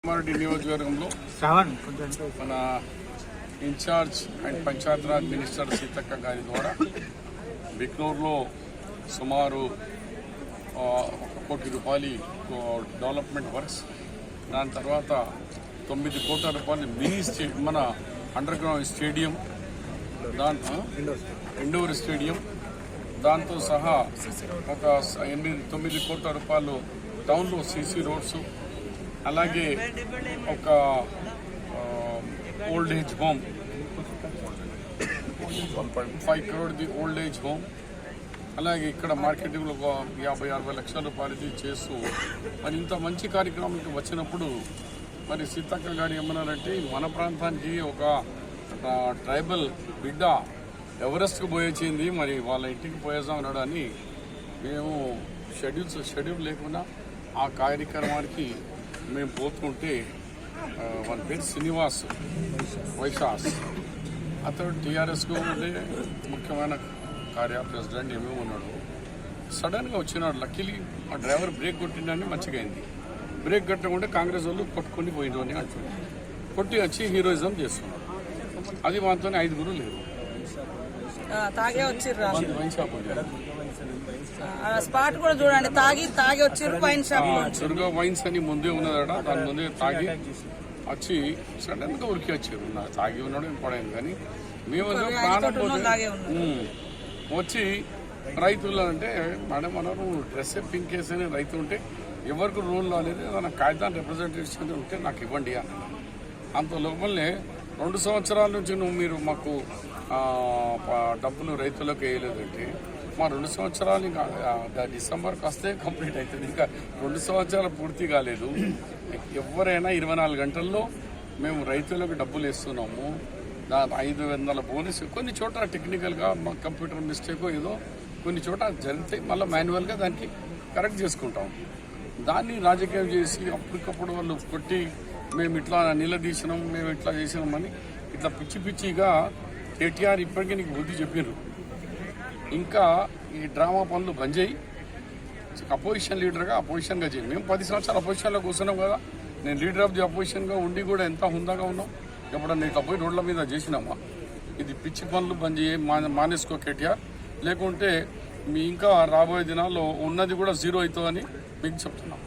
కామారెడ్డి నియోజకవర్గంలో మన in-charge and Panchayati Raj minister Seethakka గారి ద్వారా బిక్నూరులో సుమారు 1 కోటి రూపాయలు డెవలప్మెంట్ వర్క్స్, దాని తర్వాత 9 కోట్ల రూపాయలు మినీ మన అండర్ గ్రౌండ్ స్టేడియం, దాంట్లో ఇండోర్ స్టేడియం, దాంతో సహా ఒక 8-9 కోట్ల రూపాయలు టౌన్లో సీసీ రోడ్స్, అలాగే ఒక old age home 1.5 crore old age home, అలాగే ఇక్కడ మార్కెటింగ్లో ఒక 50-60 లక్షల రూపాయలది చేస్తూ మరి ఇంత మంచి కార్యక్రమానికి వచ్చినప్పుడు మరి సీతక్క గారు ఏమన్నారంటే మన ప్రాంతానికి ఒక ట్రైబల్ బిడ్డ ఎవరెస్ట్కి పోయేచింది, మరి వాళ్ళ ఇంటికి పోయేద్దాం అన్నాడు అని మేము షెడ్యూల్ లేకుండా ఆ కార్యక్రమానికి మేము పోతుంటే మన పేరు శ్రీనివాస్ వైశాస్, అతడు టీఆర్ఎస్కు ఉండే ముఖ్యమైన ప్రెసిడెంట్ ఏమేమి ఉన్నాడు. సడన్గా వచ్చినాడు. లక్కీలీ ఆ డ్రైవర్ బ్రేక్ కొట్టిండని మంచిగా అయింది. బ్రేక్ కట్టకుంటే కాంగ్రెస్ వాళ్ళు కొట్టుకొని పోయిండు అని అంటుంది. కొట్టి వచ్చి హీరోయిజం చేస్తున్నాడు. అది మాతో 5 లేరు. స్పాట్ కూడా చూడండి, తాగి వచ్చారు వైన్ షాప్. చురుగా వైన్స్ అని ముందే ఉన్నదట, దాని ముందే తాగి వచ్చి సడన్ గా ఉరికి వచ్చారు. తాగి ఉన్నాడు ఇంపాడైంది, కానీ మేము వచ్చి రైతులు అంటే మేడం మనం డ్రెస్ పింక్ వేసని రైతు ఉంటే ఎవరికి రూల్ రాలేదు, ఏదైనా కాగితాన్ని రిప్రజెంటేషన్ ఉంటే నాకు ఇవ్వండి అన్నాను. అంత లోపలనే 2 సంవత్సరాల నుంచి మీరు మాకు డబ్బులు రైతులకు వేయలేదంటే మా 2 సంవత్సరాలు ఇంకా డిసెంబర్కి వస్తే కంప్లీట్ అవుతుంది. ఇంకా 2 సంవత్సరాలు పూర్తి కాలేదు. ఎవరైనా 24 గంటల్లో మేము రైతులకు డబ్బులు వేస్తున్నాము. 500 బోనస్. కొన్ని చోట టెక్నికల్గా మా కంప్యూటర్ మిస్టేక్ ఏదో కొన్ని చోట జరిగితే మళ్ళీ మాన్యువల్గా దానికి కరెక్ట్ చేసుకుంటాం. దాన్ని రాజకీయం చేసి అప్పటికప్పుడు వాళ్ళు కొట్టి మేము ఇట్లా నిలదీసినాం, మేము ఇట్లా చేసినామని ఇట్లా పిచ్చిగా కేటీఆర్ ఇప్పటికీ నీకు బుద్ధి చెప్పారు. ఇంకా ఈ డ్రామా పనులు బంద్ చేయి, అపోజిషన్ లీడర్గా అపోజిషన్గా చేయి. మేము 10 సంవత్సరాలు అపోజిషన్లో కూర్చున్నాం కదా. నేను లీడర్ ఆఫ్ ది అపోజిషన్గా ఉండి కూడా ఎంత హుందాగా ఉన్నాం. ఎప్పుడన్నా ఇట్లా పోయి రోడ్ల మీద చేసినామా? ఇది పిచ్చి పనులు బంద్ చేయి, మానేసుకో కేటీఆర్, లేకుంటే మీ ఇంకా రాబోయే దినాల్లో ఉన్నది కూడా 0 అవుతుందని మీకు చెప్తున్నాం.